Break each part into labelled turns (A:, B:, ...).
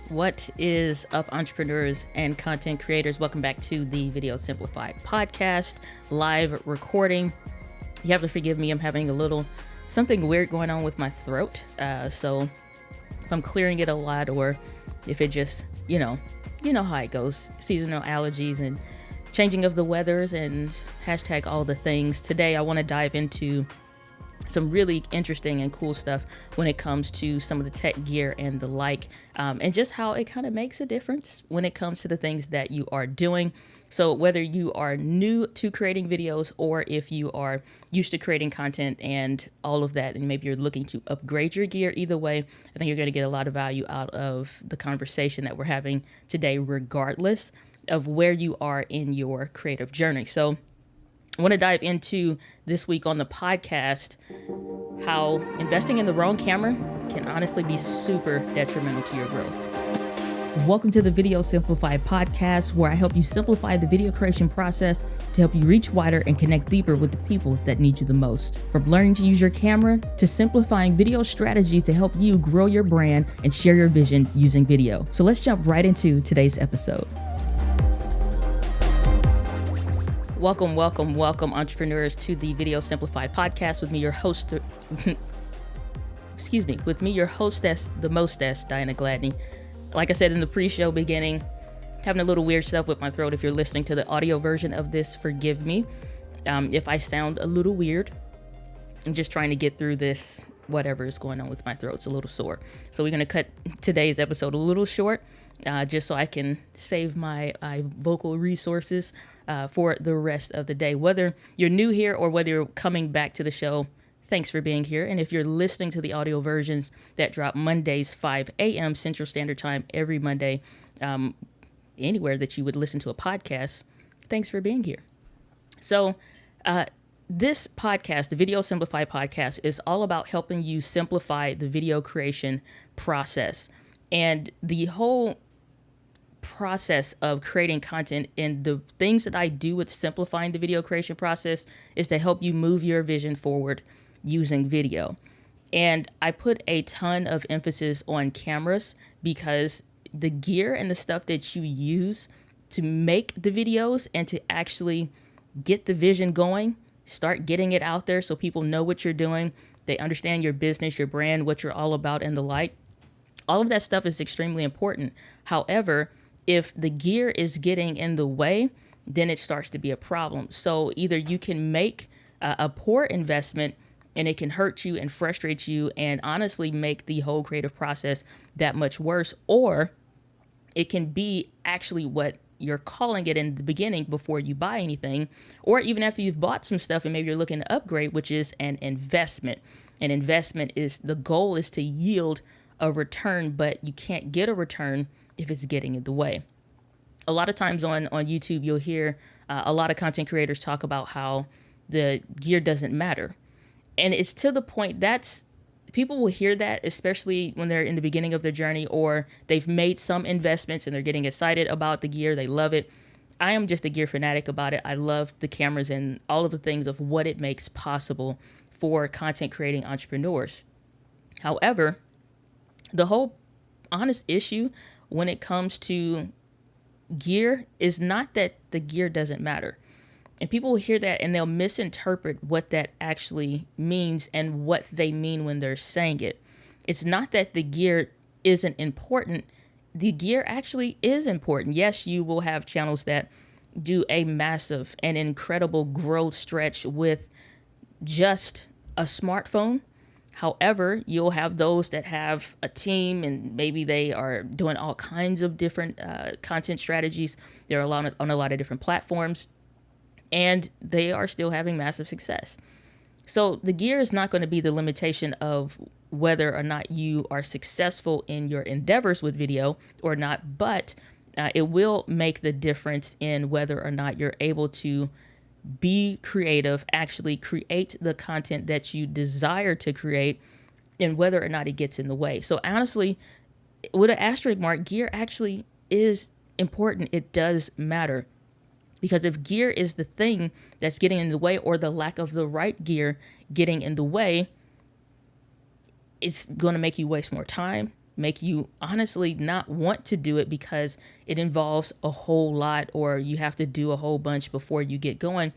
A: What is up, entrepreneurs and content creators? Welcome back to the Video Simplified podcast, live recording. You have to forgive me, I'm having a little something weird going on with my throat. So if I'm clearing it a lot, or if it just, you know how it goes, seasonal allergies and changing of the weathers and hashtag all the things. Today, I want to dive into some really interesting and cool stuff when it comes to some of the tech gear and the like, and just how it kind of makes a difference when it comes to the things that you are doing. So whether you are new to creating videos or if you are used to creating content and all of that, and maybe you're looking to upgrade your gear, either way, I think you're going to get a lot of value out of the conversation that we're having today, regardless of where you are in your creative journey. So I want to dive into this week on the podcast how investing in the wrong camera can honestly be super detrimental to your growth. Welcome to the Video Simplified podcast, where I help you simplify the video creation process to help you reach wider and connect deeper with the people that need you the most. From learning to use your camera to simplifying video strategies to help you grow your brand and share your vision using video. So let's jump right into today's episode. Welcome, entrepreneurs, to the Video Simplified podcast with me, your host, your hostess, the mostess, Diana Gladney. Like I said in the pre-show beginning, having a little weird stuff with my throat. If you're listening to the audio version of this, forgive me if I sound a little weird. I'm just trying to get through this, whatever is going on with my throat. It's a little sore. So we're going to cut today's episode a little short, just so I can save my vocal resources for the rest of the day. Whether you're new here or whether you're coming back to the show, thanks for being here. And if you're listening to the audio versions that drop Mondays, 5 a.m. Central Standard Time every Monday, anywhere that you would listen to a podcast, thanks for being here. So this podcast, the Video Simplified podcast, is all about helping you simplify the video creation process. And the whole process of creating content and the things that I do with simplifying the video creation process is to help you move your vision forward using video. And I put a ton of emphasis on cameras because the gear and the stuff that you use to make the videos and to actually get the vision going, start getting it out there so people know what you're doing, they understand your business, your brand, what you're all about, and the like. All of that stuff is extremely important. However, if the gear is getting in the way, then it starts to be a problem. So either you can make a poor investment and it can hurt you and frustrate you and honestly make the whole creative process that much worse, or it can be actually what you're calling it in the beginning before you buy anything, or even after you've bought some stuff and maybe you're looking to upgrade, which is an investment. An investment is, the goal is to yield a return, but you can't get a return if it's getting in the way. A lot of times on YouTube, you'll hear a lot of content creators talk about how the gear doesn't matter. And it's to the point that's, people will hear that, especially when they're in the beginning of their journey or they've made some investments and they're getting excited about the gear. They love it. I am just a gear fanatic about it. I love the cameras and all of the things of what it makes possible for content creating entrepreneurs. However, the whole honest issue when it comes to gear is not that the gear doesn't matter. And people will hear that and they'll misinterpret what that actually means and what they mean when they're saying it. It's not that the gear isn't important. The gear actually is important. Yes, you will have channels that do a massive and incredible growth stretch with just a smartphone. However, you'll have those that have a team and maybe they are doing all kinds of different content strategies. They're on a lot of different platforms and they are still having massive success. So the gear is not going to be the limitation of whether or not you are successful in your endeavors with video or not, but it will make the difference in whether or not you're able to be creative, actually create the content that you desire to create, and whether or not it gets in the way. So honestly, with an asterisk mark, gear actually is important. It does matter. Because if gear is the thing that's getting in the way, or the lack of the right gear getting in the way, it's going to make you waste more time. make you honestly not want to do it because it involves a whole lot, or you have to do a whole bunch before you get going.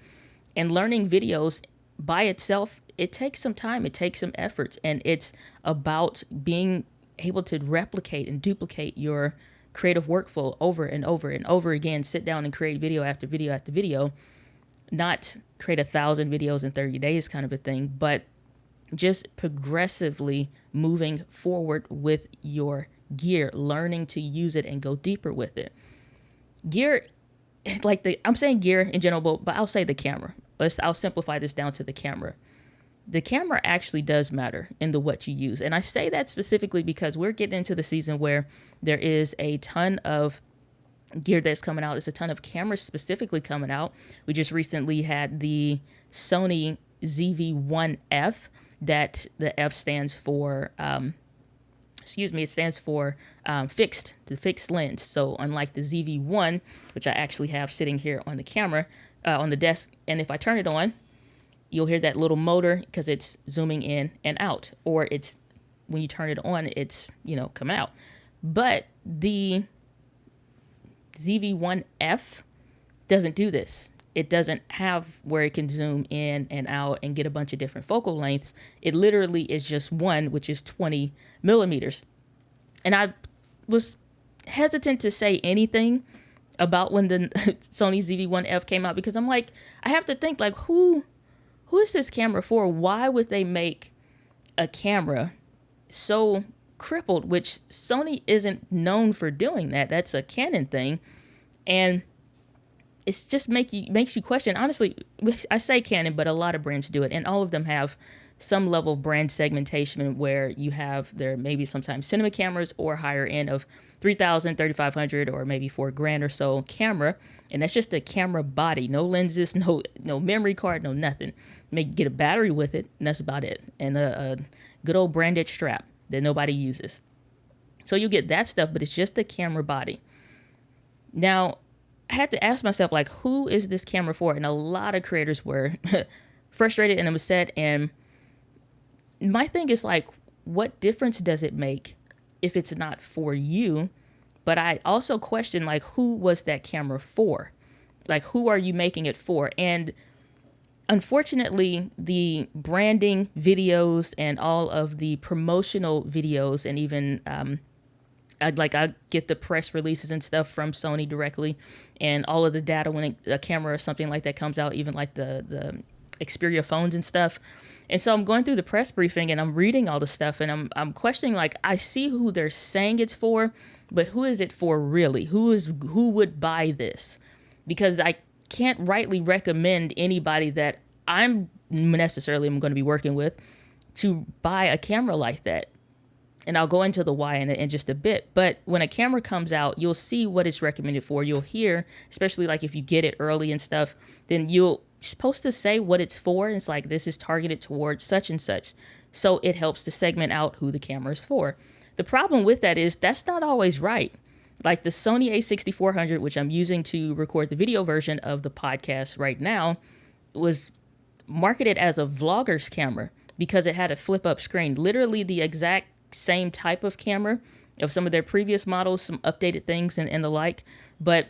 A: And learning videos by itself, it takes some time, it takes some efforts, and it's about being able to replicate and duplicate your creative workflow over and over and over again. Sit down and create video after video after video, not create 1,000 videos in 30 days kind of a thing, but just progressively moving forward with your gear, learning to use it and go deeper with it. Gear, I'm saying gear in general, but I'll say the camera. I'll simplify this down to the camera. The camera actually does matter in the what you use. And I say that specifically because we're getting into the season where there is a ton of gear that's coming out. There's a ton of cameras specifically coming out. We just recently had the Sony ZV-1F, that the F stands for, it stands for fixed, the fixed lens. So unlike the ZV-1, which I actually have sitting here on the camera, on the desk, and if I turn it on, you'll hear that little motor because it's zooming in and out, or it's, when you turn it on, it's, coming out. But the ZV-1F doesn't do this. It doesn't have where it can zoom in and out and get a bunch of different focal lengths. It literally is just one, which is 20 millimeters. And I was hesitant to say anything about when the Sony ZV-1F came out, because I'm like, I have to think, like, who is this camera for? Why would they make a camera so crippled, which Sony isn't known for doing that. That's a Canon thing. And it's just makes you question. Honestly, I say Canon, but a lot of brands do it, and all of them have some level of brand segmentation where you have their maybe sometimes cinema cameras or higher end of 3,000, 3,500, or maybe $4,000 or so camera, and that's just a camera body, no lenses, no memory card, no nothing. Maybe get a battery with it, and that's about it, and a good old branded strap that nobody uses. So you get that stuff, but it's just the camera body. Now, I had to ask myself, like, who is this camera for? And a lot of creators were frustrated and upset. And my thing is, like, what difference does it make if it's not for you? But I also question, like, who was that camera for? Like, who are you making it for? And unfortunately, the branding videos and all of the promotional videos, and even I get the press releases and stuff from Sony directly, and all of the data when a camera or something like that comes out, even like the Xperia phones and stuff. And so I'm going through the press briefing and I'm reading all the stuff, and I'm questioning, like, I see who they're saying it's for, but who is it for really? Who would buy this? Because I can't rightly recommend anybody that I'm going to be working with to buy a camera like that. And I'll go into the why in just a bit. But when a camera comes out, you'll see what it's recommended for. You'll hear, especially like if you get it early and stuff, then you're supposed to say what it's for. And it's like, this is targeted towards such and such. So it helps to segment out who the camera is for. The problem with that is that's not always right. Like the Sony a6400, which I'm using to record the video version of the podcast right now, was marketed as a vlogger's camera because it had a flip up screen, literally the exact same type of camera of some of their previous models, some updated things and the like, but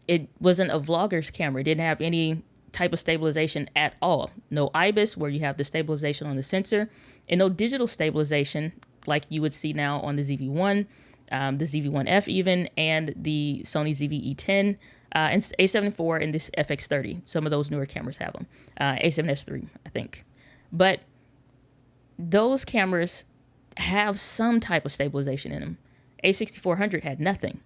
A: it wasn't a vlogger's camera. It didn't have any type of stabilization at all. No IBIS, where you have the stabilization on the sensor, and no digital stabilization like you would see now on the ZV-1, the ZV-1F even, and the Sony ZV-E10, and A7 IV and this FX30. Some of those newer cameras have them. A7S III, I think. But those cameras have some type of stabilization in them. A6400 had nothing.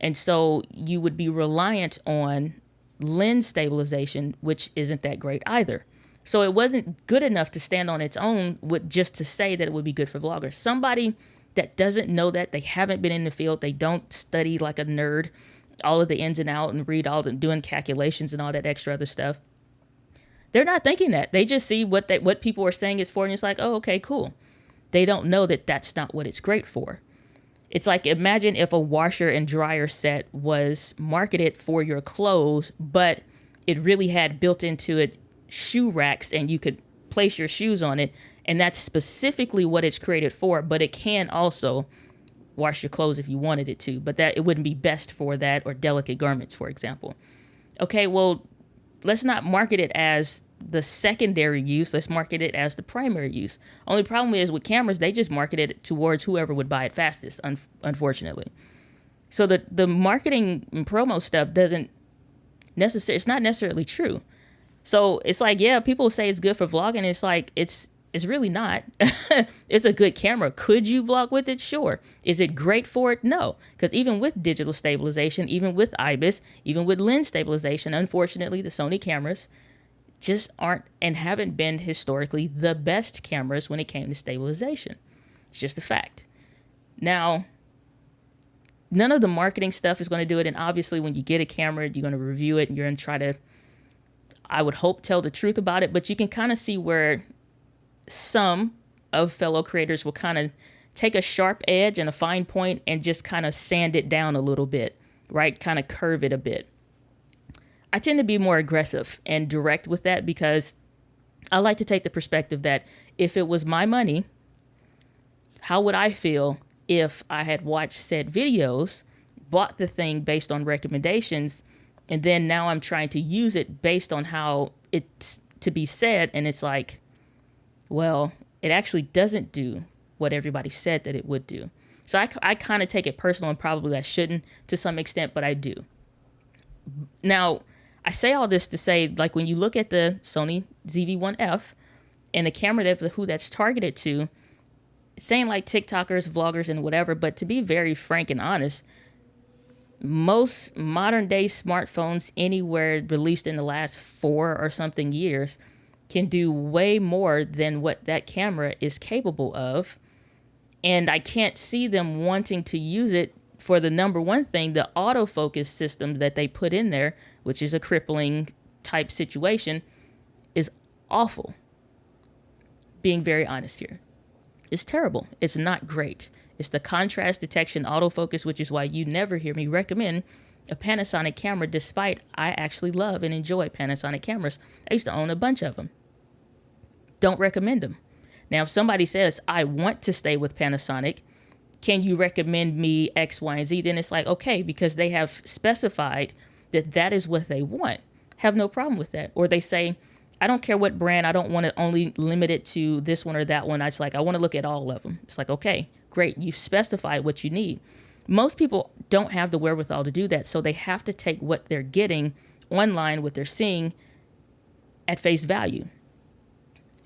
A: And so you would be reliant on lens stabilization, which isn't that great either. So it wasn't good enough to stand on its own with just to say that it would be good for vloggers. Somebody that doesn't know that, they haven't been in the field, they don't study like a nerd all of the ins and outs and read all the doing calculations and all that extra other stuff. They're not thinking that. They just see what people are saying it's for, and it's like, oh, okay, cool. They don't know that that's not what it's great for. It's like, imagine if a washer and dryer set was marketed for your clothes, but it really had built into it shoe racks and you could place your shoes on it, And that's specifically what it's created for, but it can also wash your clothes if you wanted it to, but that it wouldn't be best for that, or delicate garments, for example. Okay, well, let's not market it as the secondary use. Let's market it as the primary use. Only problem is with cameras, they just market it towards whoever would buy it fastest, unfortunately. So the marketing and promo stuff it's not necessarily true. So it's like, yeah, people say it's good for vlogging. It's like, it's really not. It's a good camera. Could you vlog with it? Sure. Is it great for it? No. Because even with digital stabilization, even with IBIS, even with lens stabilization, unfortunately, the Sony cameras just aren't and haven't been historically the best cameras when it came to stabilization. It's just a fact. Now, none of the marketing stuff is going to do it. And obviously, when you get a camera, you're going to review it and you're going to try to, I would hope, tell the truth about it. But you can kind of see where some of fellow creators will kind of take a sharp edge and a fine point and just kind of sand it down a little bit, right? Kind of curve it a bit. I tend to be more aggressive and direct with that because I like to take the perspective that if it was my money, how would I feel if I had watched said videos, bought the thing based on recommendations, and then now I'm trying to use it based on how it's to be said, and it's like, well, it actually doesn't do what everybody said that it would do. So I kind of take it personal, and probably I shouldn't to some extent, but I do. Now, I say all this to say, like, when you look at the Sony ZV-1F and the camera who that's targeted to, it's saying like TikTokers, vloggers, and whatever, but to be very frank and honest, most modern day smartphones anywhere released in the last 4 or something years can do way more than what that camera is capable of. And I can't see them wanting to use it for the number one thing, the autofocus system that they put in there, which is a crippling type situation, is awful. Being very honest here. It's terrible. It's not great. It's the contrast detection autofocus, which is why you never hear me recommend a Panasonic camera, despite I actually love and enjoy Panasonic cameras. I used to own a bunch of them. Don't recommend them. Now, if somebody says, I want to stay with Panasonic, can you recommend me X, Y, and Z? Then it's like, okay, because they have specified that that is what they want. Have no problem with that. Or they say, I don't care what brand. I don't want to only limit it to this one or that one. I want to look at all of them. It's like, okay, great. You've specified what you need. Most people don't have the wherewithal to do that. So they have to take what they're getting online, what they're seeing, at face value.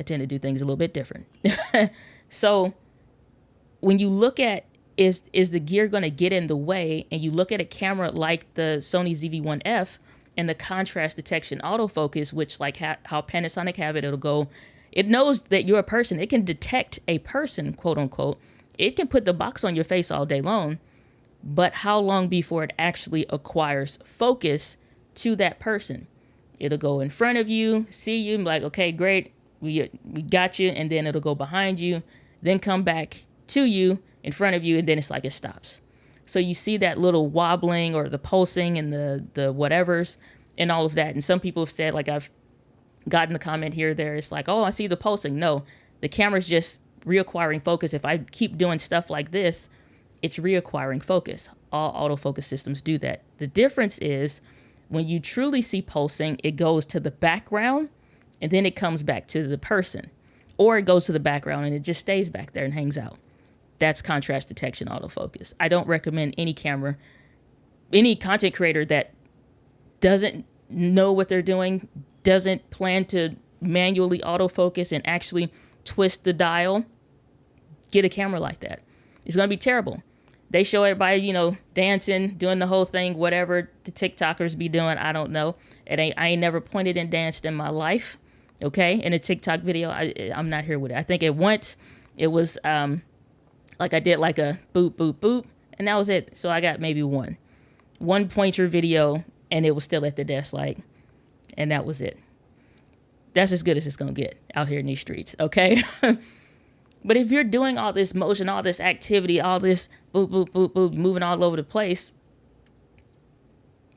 A: I tend to do things a little bit different. So when you look at, is the gear going to get in the way, and you look at a camera like the Sony ZV-1F and the contrast detection autofocus, which like how Panasonic have it, it knows that you're a person. It can detect a person, quote unquote. It can put the box on your face all day long, but how long before it actually acquires focus to that person? It'll go in front of you, see you, and be like, okay, great, we got you, and then it'll go behind you, then come back to you, in front of you, and then it's like it stops. So you see that little wobbling or the pulsing and the whatevers and all of that. And some people have said, like I've gotten a comment here or there, it's like, oh, I see the pulsing. No, the camera's just reacquiring focus. If I keep doing stuff like this, it's reacquiring focus. All autofocus systems do that. The difference is when you truly see pulsing, it goes to the background and then it comes back to the person, or it goes to the background and it just stays back there and hangs out. That's contrast detection autofocus. I don't recommend any camera, any content creator that doesn't know what they're doing, doesn't plan to manually autofocus and actually twist the dial, get a camera like that. It's going to be terrible. They show everybody, dancing, doing the whole thing, whatever the TikTokers be doing, I don't know. I ain't never pointed and danced in my life, okay? In a TikTok video, I'm not here with it. I think it once, it was... like I did like a boop, boop, boop, and that was it. So I got maybe one pointer video, and it was still at the desk, and that was it. That's as good as it's going to get out here in these streets, okay? But if you're doing all this motion, all this activity, all this boop, boop, boop, boop, moving all over the place,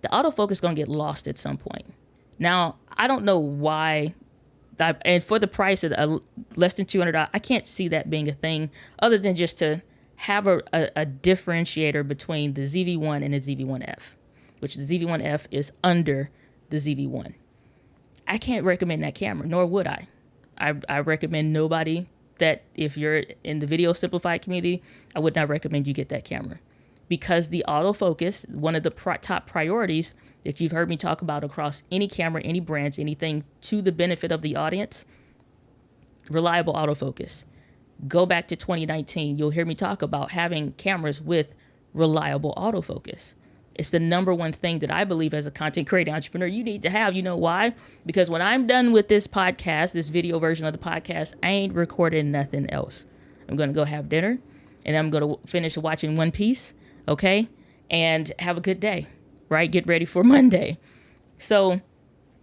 A: the autofocus is going to get lost at some point. Now, I don't know why And for the price of less than $200, I can't see that being a thing other than just to have a differentiator between the ZV-1 and the ZV-1F, which the ZV-1F is under the ZV-1. I can't recommend that camera, nor would I. I recommend nobody that, if you're in the video simplified community, I would not recommend you get that camera, because the autofocus, one of the top priorities that you've heard me talk about across any camera, any brands, anything to the benefit of the audience, reliable autofocus. Go back to 2019, you'll hear me talk about having cameras with reliable autofocus. It's the number one thing that I believe as a content creator entrepreneur you need to have. You know why? Because when I'm done with this podcast, this video version of the podcast, I ain't recording nothing else. I'm going to go have dinner, and I'm going to finish watching One Piece, okay? And have a good day, right? Get ready for Monday. So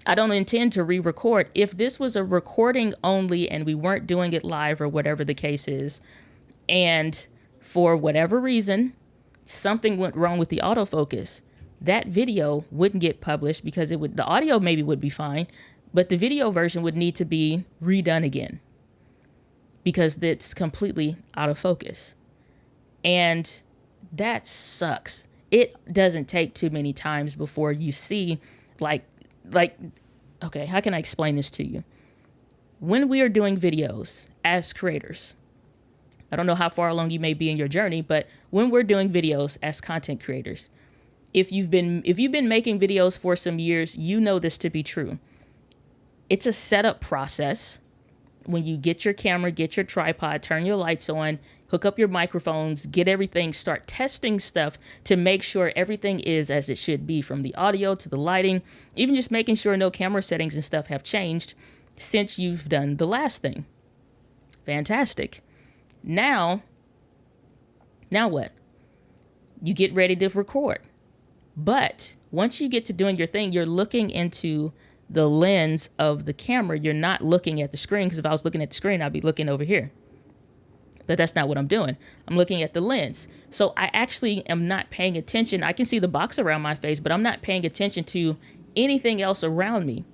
A: I don't intend to re-record. If this was a recording only and we weren't doing it live or whatever the case is, and for whatever reason, something went wrong with the autofocus, that video wouldn't get published, because the audio maybe would be fine, but the video version would need to be redone again because it's completely out of focus. And that sucks. It doesn't take too many times before you see like, okay, how can I explain this to you? When we are doing videos as creators, I don't know how far along you may be in your journey, but when we're doing videos as content creators, if you've been making videos for some years, you know this to be true. It's a setup process. When you get your camera, get your tripod, turn your lights on, hook up your microphones, get everything, start testing stuff to make sure everything is as it should be, from the audio to the lighting, even just making sure no camera settings and stuff have changed since you've done the last thing. Fantastic. Now what? You get ready to record. But once you get to doing your thing, you're looking into the lens of the camera. You're not looking at the screen, because if I was looking at the screen, I'd be looking over here. But that's not what I'm doing. I'm looking at the lens. So I actually am not paying attention. I can see the box around my face, but I'm not paying attention to anything else around me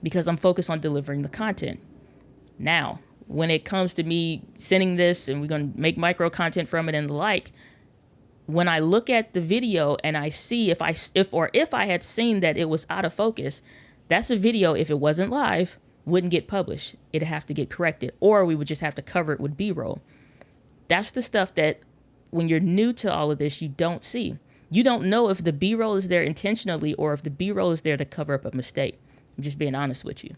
A: because I'm focused on delivering the content. Now, when it comes to me sending this and we're going to make micro content from it and the like, when I look at the video and I see if I had seen that it was out of focus, that's a video, if it wasn't live, wouldn't get published. It'd have to get corrected, or we would just have to cover it with B-roll. That's the stuff that when you're new to all of this, you don't see. You don't know if the B-roll is there intentionally or if the B-roll is there to cover up a mistake. I'm just being honest with you.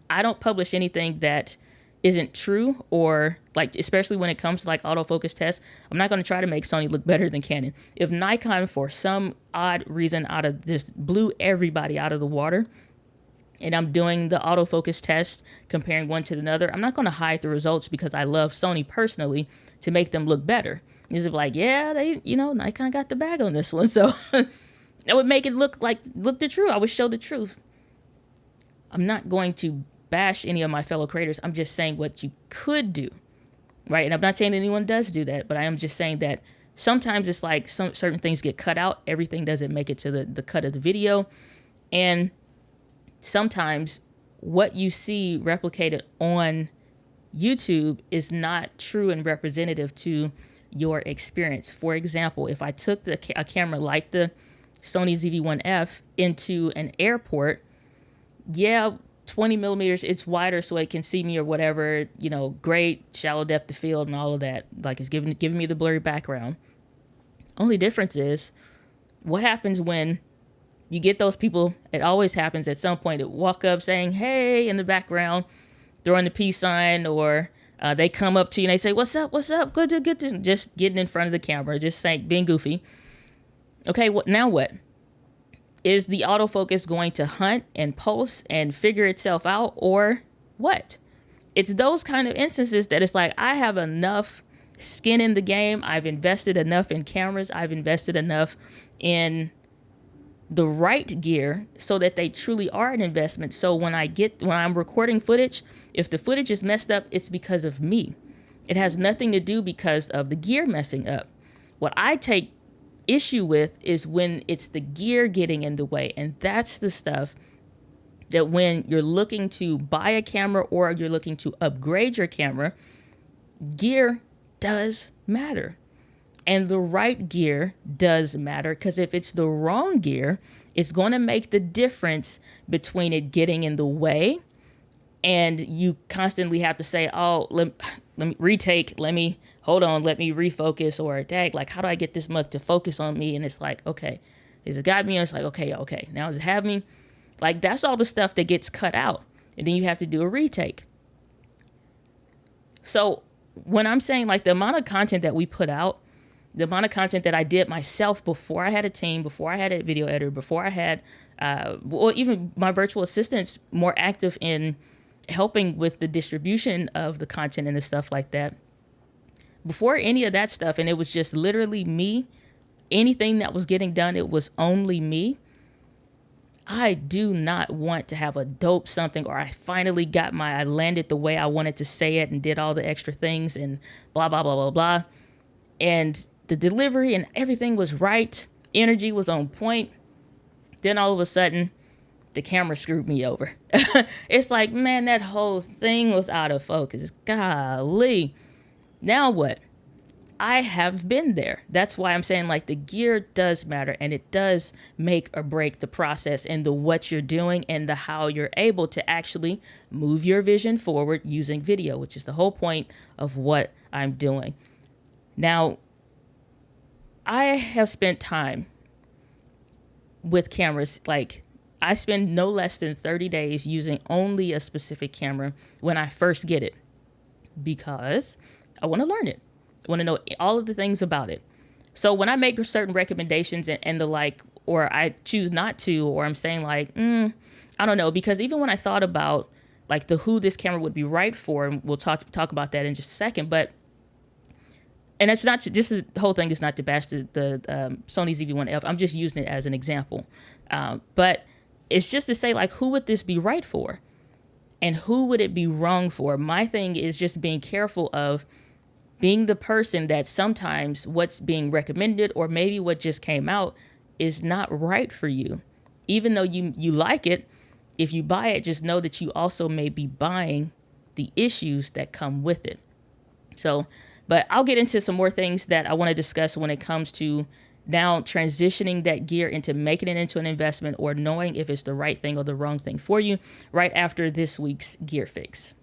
A: I don't publish anything that isn't true, or like, especially when it comes to like autofocus tests, I'm not going to try to make Sony look better than Canon. If Nikon, for some odd reason, just blew everybody out of the water, and I'm doing the autofocus test, comparing one to another, I'm not going to hide the results because I love Sony personally to make them look better. It's like, yeah, Nikon got the bag on this one. So that would make it look the truth. I would show the truth. I'm not going to bash any of my fellow creators. I'm just saying what you could do, right? And I'm not saying anyone does do that, but I am just saying that sometimes it's like certain things get cut out. Everything doesn't make it to the cut of the video. And sometimes what you see replicated on YouTube is not true and representative to your experience. For example, if I took a camera like the Sony ZV-1F into an airport, 20 millimeters, it's wider so it can see me or whatever, great shallow depth of field and all of that. Like, it's giving me the blurry background. Only difference is what happens when you get those people. It always happens at some point that walk up saying, hey, in the background, throwing the peace sign, or they come up to you and they say, what's up? Good to just getting in front of the camera, just saying, being goofy. Okay, now what? Is the autofocus going to hunt and pulse and figure itself out, or what? It's those kind of instances that it's like, I have enough skin in the game. I've invested enough in cameras. I've invested enough in the right gear so that they truly are an investment. So when I'm recording footage, if the footage is messed up, it's because of me. It has nothing to do because of the gear messing up. What I take issue with is when it's the gear getting in the way, and that's the stuff that when you're looking to buy a camera or you're looking to upgrade your camera, gear does matter. And the right gear does matter, because if it's the wrong gear, it's going to make the difference between it getting in the way and you constantly have to say, oh, let me retake, hold on, let me refocus, or dag, like, how do I get this mug to focus on me? And it's like, okay, is it got me? And it's like, okay, now does it have me? Like, that's all the stuff that gets cut out. And then you have to do a retake. So when I'm saying like the amount of content that we put out, the amount of content that I did myself before I had a team, before I had a video editor, before I had, even my virtual assistants more active in helping with the distribution of the content and the stuff like that. Before any of that stuff, and it was just literally me, anything that was getting done, it was only me. I do not want to have a dope something, or I landed the way I wanted to say it and did all the extra things and blah, blah, blah, blah, blah. And the delivery and everything was right. Energy was on point. Then all of a sudden, the camera screwed me over. It's like, man, that whole thing was out of focus. Golly. Now what? I have been there. That's why I'm saying like the gear does matter, and it does make or break the process and the what you're doing and the how you're able to actually move your vision forward using video, which is the whole point of what I'm doing. Now, I have spent time with cameras. Like, I spend no less than 30 days using only a specific camera when I first get it, because I want to learn it. I want to know all of the things about it. So when I make certain recommendations and the like, or I choose not to, or I'm saying like, I don't know, because even when I thought about like who this camera would be right for, and we'll talk about that in just a second, and it's not just, the whole thing is not to bash the Sony ZV-1F. I'm just using it as an example. But it's just to say, like, who would this be right for? And who would it be wrong for? My thing is just being careful of being the person that sometimes what's being recommended, or maybe what just came out, is not right for you. Even though you like it, if you buy it, just know that you also may be buying the issues that come with it. So, but I'll get into some more things that I want to discuss when it comes to now transitioning that gear into making it into an investment, or knowing if it's the right thing or the wrong thing for you, right after this week's Gear Fix.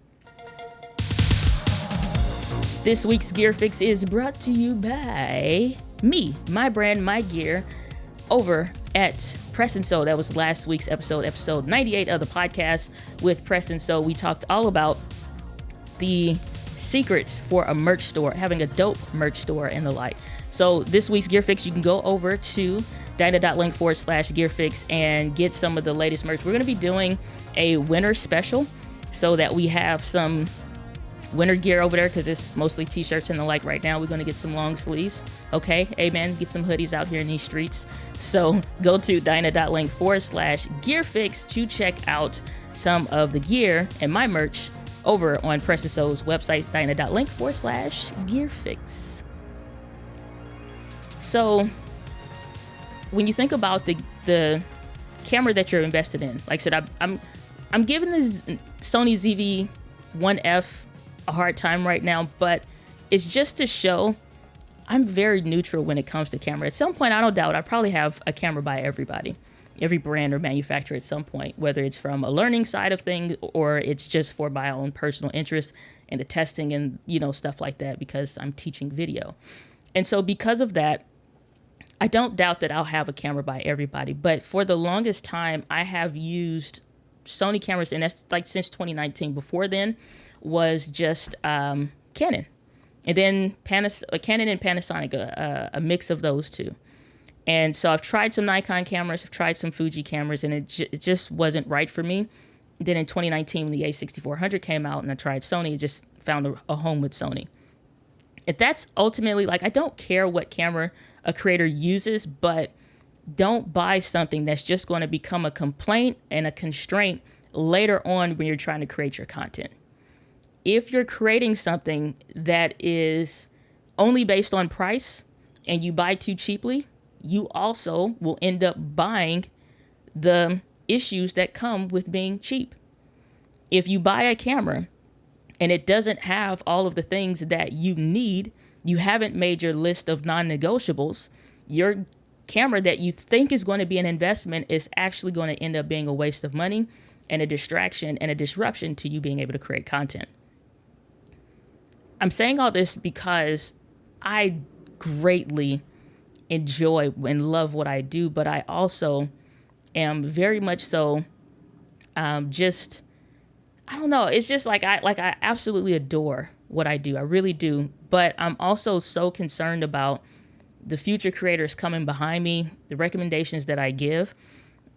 A: This week's Gear Fix is brought to you by me, my brand, my gear, over at Press and Sew. That was last week's episode 98 of the podcast with Press and Sew. We talked all about the secrets for a merch store, having a dope merch store and the like. So this week's Gear Fix, you can go over to dyna.link/gearfix and get some of the latest merch. We're going to be doing a winter special so that we have some winter gear over there, because it's mostly t-shirts and the like right now. We're going to get some long sleeves. Okay, amen. Get some hoodies out here in these streets. So go to dyna.link/gearfix to check out some of the gear and my merch over on Press and Sew's website, dyna.link/gearfix. So when you think about the camera that you're invested in, like I said, I'm giving this Sony ZV-1F a hard time right now, but it's just to show I'm very neutral when it comes to camera. At some point, I don't doubt I probably have a camera by everybody, every brand or manufacturer at some point, whether it's from a learning side of things or it's just for my own personal interest and the testing and, stuff like that, because I'm teaching video. And so because of that, I don't doubt that I'll have a camera by everybody, but for the longest time, I have used Sony cameras, and that's like since 2019. Before then was just Canon, and then Canon and Panasonic, a mix of those two. And so I've tried some Nikon cameras, I've tried some Fuji cameras, and it just wasn't right for me. Then in 2019, when the A6400 came out and I tried Sony, I just found a home with Sony. And that's ultimately, like, I don't care what camera a creator uses, but don't buy something that's just going to become a complaint and a constraint later on when you're trying to create your content. If you're creating something that is only based on price and you buy too cheaply, you also will end up buying the issues that come with being cheap. If you buy a camera and it doesn't have all of the things that you need, you haven't made your list of non-negotiables, your camera that you think is going to be an investment is actually going to end up being a waste of money and a distraction and a disruption to you being able to create content. I'm saying all this because I greatly enjoy and love what I do, but I also am very much so I don't know. It's just like I absolutely adore what I do. I really do. But I'm also so concerned about the future creators coming behind me, the recommendations that I give,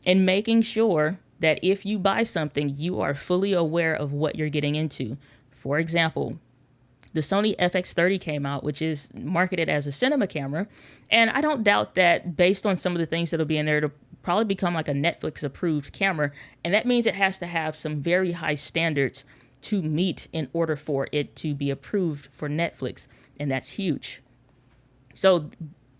A: and making sure that if you buy something, you are fully aware of what you're getting into. For example, the Sony FX30 came out, which is marketed as a cinema camera. And I don't doubt that based on some of the things that'll be in there, it'll probably become like a Netflix approved camera. And that means it has to have some very high standards to meet in order for it to be approved for Netflix. And that's huge. So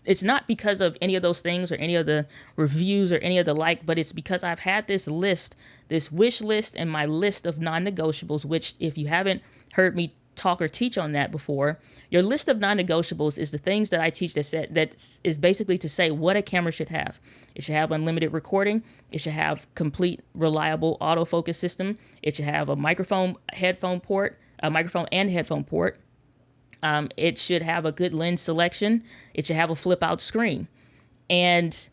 A: it's not because of any of those things or any of the reviews or any of the like, but it's because I've had this list, this wish list and my list of non-negotiables, which if you haven't heard me talk or teach on that before, your list of non-negotiables is the things that I teach that is basically to say what a camera should have. It should have unlimited recording. It should have complete, reliable autofocus system. It should have a microphone and headphone port. It should have a good lens selection. It should have a flip out screen, and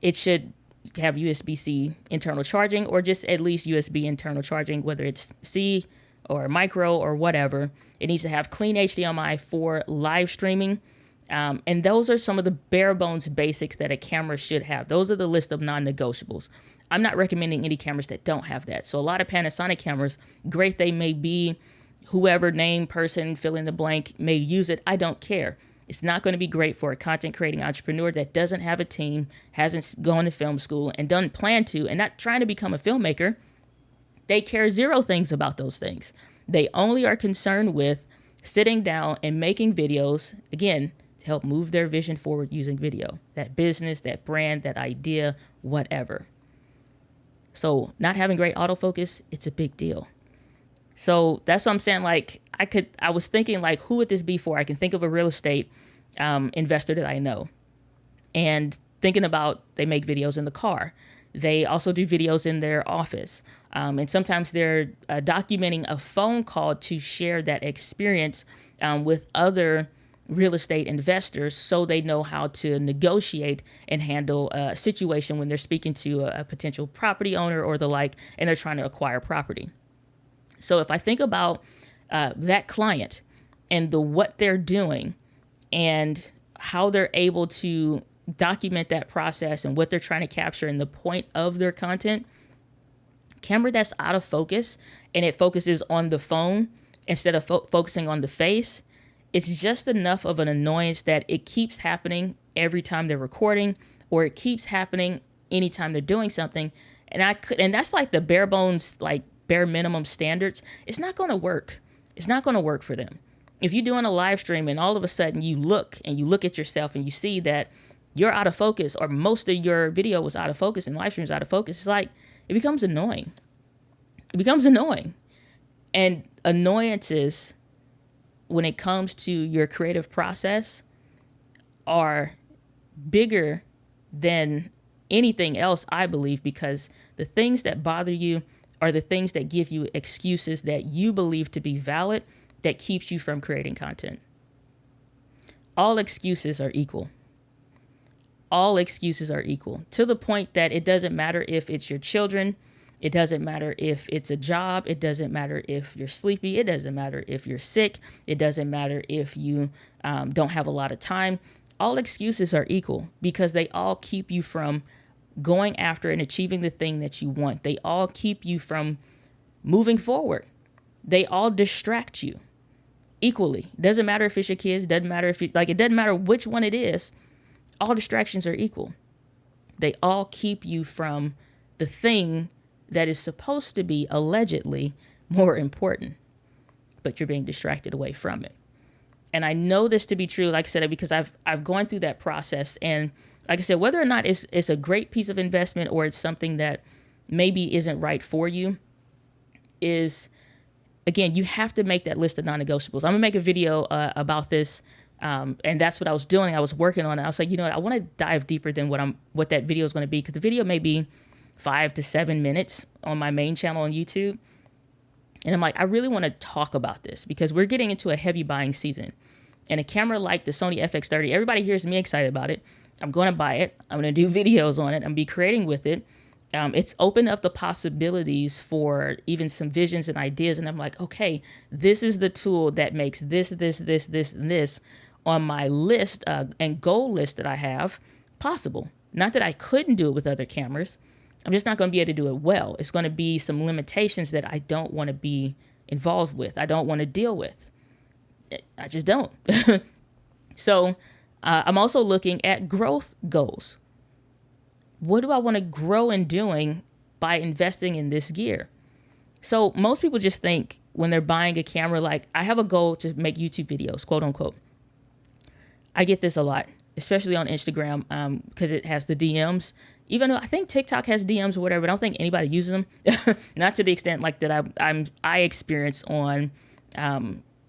A: it should have USB-C internal charging, or just at least USB internal charging, whether it's C or micro or whatever. It needs to have clean HDMI for live streaming. And those are some of the bare bones basics that a camera should have. Those are the list of non-negotiables. I'm not recommending any cameras that don't have that. So a lot of Panasonic cameras, great they may be, whoever name person, fill in the blank, may use it. I don't care. It's not going to be great for a content creating entrepreneur that doesn't have a team, hasn't gone to film school, and doesn't plan to, and not trying to become a filmmaker. They care zero things about those things. They only are concerned with sitting down and making videos, again, to help move their vision forward using video. That business, that brand, that idea, whatever. So not having great autofocus, it's a big deal. So that's what I'm saying. Like I was thinking like, who would this be for? I can think of a real estate investor that I know, and thinking about, they make videos in the car. They also do videos in their office. And sometimes they're documenting a phone call to share that experience with other real estate investors, so they know how to negotiate and handle a situation when they're speaking to a potential property owner or the like, and they're trying to acquire property. So if I think about that client and what they're doing and how they're able to document that process and what they're trying to capture and the point of their content, camera that's out of focus and it focuses on the phone instead of focusing on the face, it's just enough of an annoyance that it keeps happening every time they're recording, or it keeps happening anytime they're doing something. And that's like the bare bones, like bare minimum standards. It's not going to work. It's not going to work for them. If you're doing a live stream and all of a sudden you look at yourself and you see that you're out of focus, or most of your video was out of focus and live stream is out of focus, it's like, it becomes annoying. It becomes annoying. And annoyances, when it comes to your creative process, are bigger than anything else, I believe, because the things that bother you are the things that give you excuses that you believe to be valid that keeps you from creating content. All excuses are equal. All excuses are equal, to the point that it doesn't matter if it's your children. It doesn't matter if it's a job. It doesn't matter if you're sleepy. It doesn't matter if you're sick. It doesn't matter if you don't have a lot of time. All excuses are equal because they all keep you from going after and achieving the thing that you want. They all keep you from moving forward. They all distract you equally. It doesn't matter if it's your kids. It doesn't matter if it doesn't matter which one it is. All distractions are equal. They all keep you from the thing that is supposed to be allegedly more important, but you're being distracted away from it. And I know this to be true, like I said, because I've gone through that process. And like I said, whether or not it's a great piece of investment or it's something that maybe isn't right for you is, again, you have to make that list of non-negotiables. I'm gonna make a video about this, and that's what I was doing. I was working on it. I was like, you know what? I want to dive deeper than what that video is going to be, because the video may be 5 to 7 minutes on my main channel on YouTube. And I'm like, I really want to talk about this because we're getting into a heavy buying season. And a camera like the Sony FX30, everybody hears me excited about it. I'm going to buy it. I'm going to do videos on it. I'm going to be creating with it. It's opened up the possibilities for even some visions and ideas. And I'm like, okay, this is the tool that makes this, and this on my list and goal list that I have possible. Not that I couldn't do it with other cameras. I'm just not going to be able to do it well. It's going to be some limitations that I don't want to be involved with. I don't want to deal with. I just don't. So I'm also looking at growth goals. What do I want to grow in doing by investing in this gear? So most people just think when they're buying a camera, like, I have a goal to make YouTube videos, quote unquote. I get this a lot, especially on Instagram, because it has the DMs. Even though I think TikTok has DMs or whatever, but I don't think anybody uses them. Not to the extent like that I experience on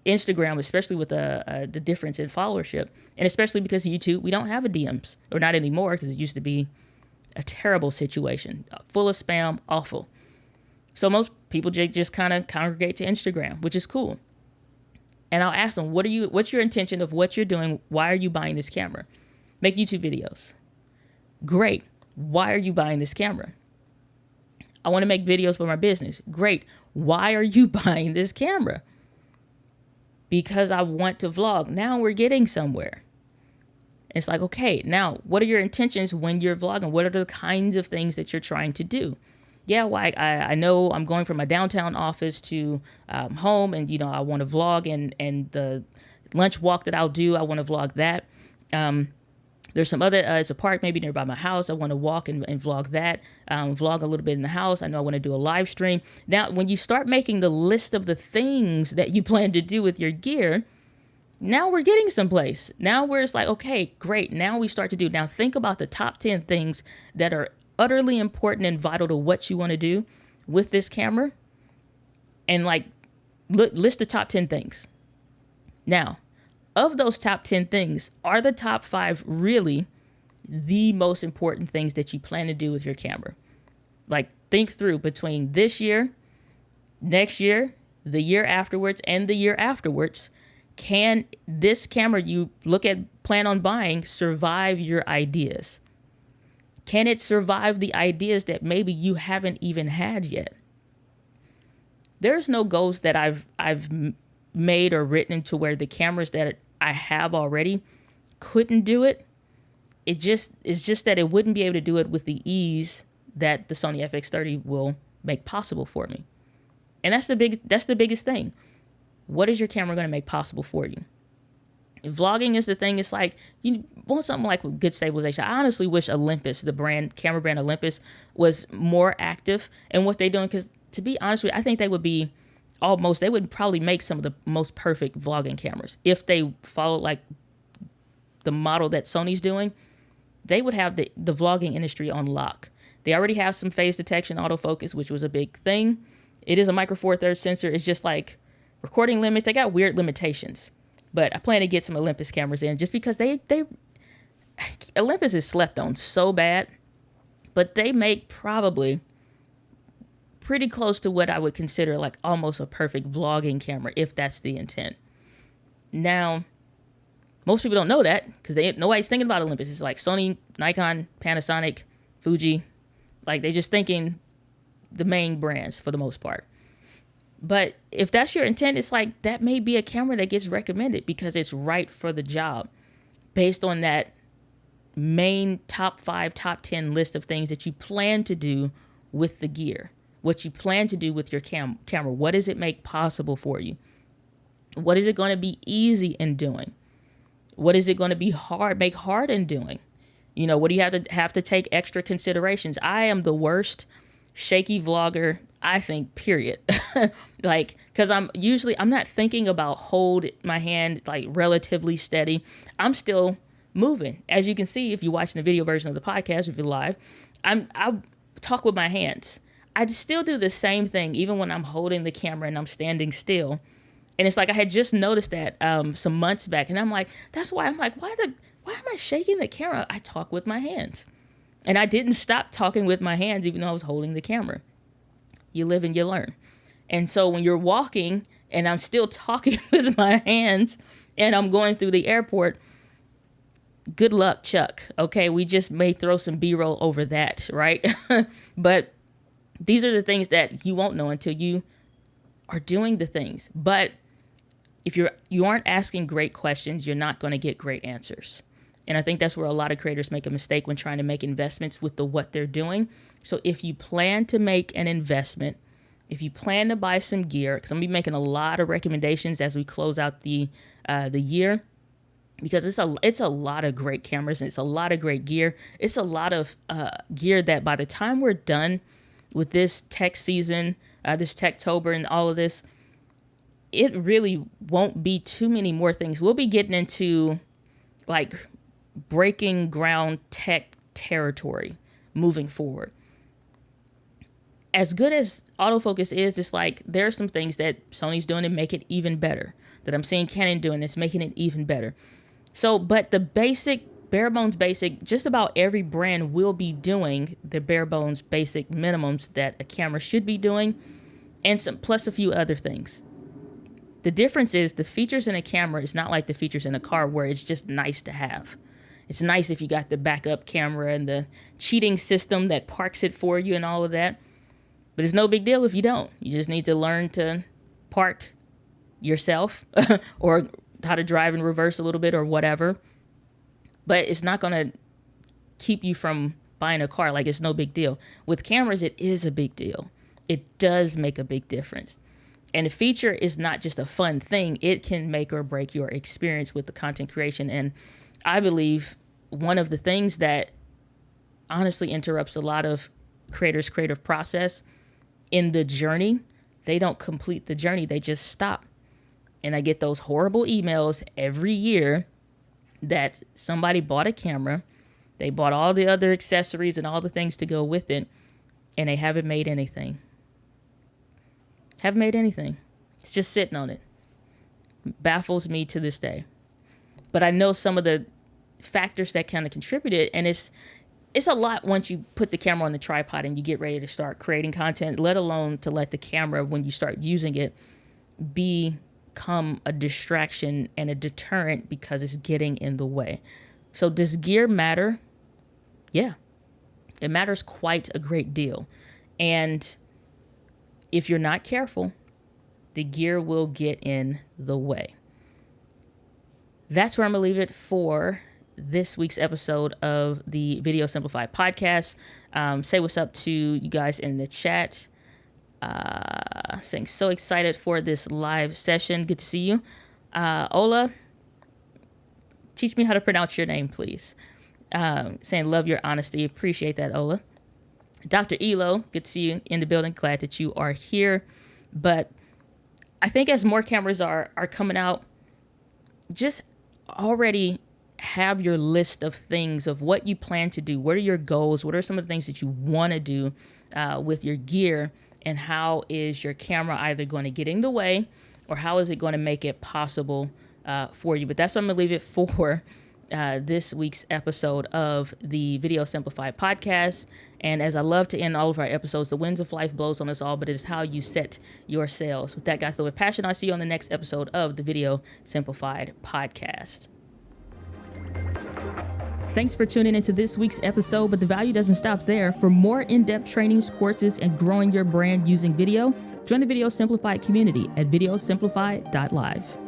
A: Instagram, especially with the difference in followership, and especially because YouTube, we don't have a DMs, or not anymore, because it used to be a terrible situation, full of spam, awful. So most people just kind of congregate to Instagram, which is cool. And I'll ask them, what's your intention of what you're doing? Why are you buying this camera? Make YouTube videos. Great. Why are you buying this camera? I want to make videos for my business. Great. Why are you buying this camera? Because I want to vlog. Now we're getting somewhere. It's like, okay, now what are your intentions when you're vlogging? What are the kinds of things that you're trying to do? Yeah, well, I know I'm going from my downtown office to home, and, you know, I want to vlog, and the lunch walk that I'll do, I want to vlog that. There's some other, it's a park maybe nearby my house. I want to walk and vlog that, vlog a little bit in the house. I know I want to do a live stream. Now, when you start making the list of the things that you plan to do with your gear, now we're getting someplace. Now where it's like, okay, great. Now we start to do. Now think about the top 10 things that are utterly important and vital to what you want to do with this camera. And like, list the top 10 things. Now, of those top 10 things, are the top 5 really the most important things that you plan to do with your camera? Like, think through between this year, next year, the year afterwards, and the year afterwards. Can this camera you plan on buying survive your ideas? Can it survive the ideas that maybe you haven't even had yet? There's no goals that I've made or written to where the cameras that I have already couldn't do it. It's just that it wouldn't be able to do it with the ease that the Sony FX30 will make possible for me. And that's the biggest thing. What is your camera going to make possible for you? If vlogging is the thing, it's like, you want something like with good stabilization. I honestly wish Olympus, the camera brand Olympus, was more active in what they're doing. Because to be honest with you, I think they would probably make some of the most perfect vlogging cameras. If they followed like the model that Sony's doing, they would have the vlogging industry on lock. They already have some phase detection, autofocus, which was a big thing. It is a micro four thirds sensor. It's just like recording limits. They got weird limitations, but I plan to get some Olympus cameras in just because Olympus is slept on so bad, but they make probably pretty close to what I would consider like almost a perfect vlogging camera, if that's the intent. Now, most people don't know that because nobody's thinking about Olympus. It's like Sony, Nikon, Panasonic, Fuji. Like, they're just thinking the main brands for the most part. But if that's your intent, it's like that may be a camera that gets recommended because it's right for the job based on that main top 5, top 10 list of things that you plan to do with the gear, what you plan to do with your camera. What does it make possible for you? What is it going to be easy in doing? What is it going to be make hard in doing? You know, what do you have to take extra considerations? I am the worst shaky vlogger, I think, period. Like, because I'm not thinking about hold my hand like relatively steady. I'm still moving. As you can see, if you're watching the video version of the podcast, if you're live, I talk with my hands. I still do the same thing, even when I'm holding the camera and I'm standing still. And it's like, I had just noticed that some months back, and I'm like, that's why I'm like, why am I shaking the camera? I talk with my hands. And I didn't stop talking with my hands, even though I was holding the camera. You live and you learn. And so when you're walking and I'm still talking with my hands and I'm going through the airport, good luck, Chuck. Okay, we just may throw some B-roll over that, right? But these are the things that you won't know until you are doing the things. But if you aren't asking great questions, you're not going to get great answers. And I think that's where a lot of creators make a mistake when trying to make investments with what they're doing. So if you plan to make an investment, if you plan to buy some gear, because I'm going to be making a lot of recommendations as we close out the year, because it's a lot of great cameras and it's a lot of great gear. It's a lot of gear that by the time we're done with this tech season, this Techtober and all of this, it really won't be too many more things. We'll be getting into like breaking ground tech territory moving forward. As good as autofocus is, it's like there are some things that Sony's doing to make it even better, that I'm seeing Canon doing that's making it even better. So, but the basic, bare bones basic, just about every brand will be doing the bare bones basic minimums that a camera should be doing, and some plus a few other things. The difference is the features in a camera is not like the features in a car where it's just nice to have. It's nice if you got the backup camera and the cheating system that parks it for you and all of that. But it's no big deal if you don't. You just need to learn to park yourself or how to drive in reverse a little bit or whatever. But it's not going to keep you from buying a car. Like, it's no big deal. With cameras, it is a big deal. It does make a big difference. And a feature is not just a fun thing. It can make or break your experience with the content creation. And I believe one of the things that honestly interrupts a lot of creators' creative process in the journey, they don't complete the journey. They just stop. And I get those horrible emails every year that somebody bought a camera, they bought all the other accessories and all the things to go with it, and they haven't made anything. Haven't made anything. It's just sitting on it. Baffles me to this day. But I know some of the factors that kind of contributed, and it's a lot once you put the camera on the tripod and you get ready to start creating content, let alone to let the camera, when you start using it, become a distraction and a deterrent because it's getting in the way. So does gear matter? Yeah, it matters quite a great deal. And if you're not careful, the gear will get in the way. That's where I'm going to leave it for this week's episode of the Video Simplified podcast. Say what's up to you guys in the chat. Saying so excited for this live session. Good to see you. Ola, teach me how to pronounce your name, please. Saying love your honesty. Appreciate that, Ola. Dr. Elo, good to see you in the building. Glad that you are here. But I think as more cameras are coming out, just already have your list of things of what you plan to do. What are your goals? What are some of the things that you want to do with your gear? And how is your camera either going to get in the way or how is it going to make it possible for you? But that's what I'm going to leave it for this week's episode of the Video Simplified podcast. And as I love to end all of our episodes, the winds of life blows on us all, but it is how you set your sails. With that, guys, with passion, I'll see you on the next episode of the Video Simplified podcast. Thanks for tuning into this week's episode, but the value doesn't stop there. For more in-depth trainings, courses, and growing your brand using video, join the Video Simplified community at videosimplified.live.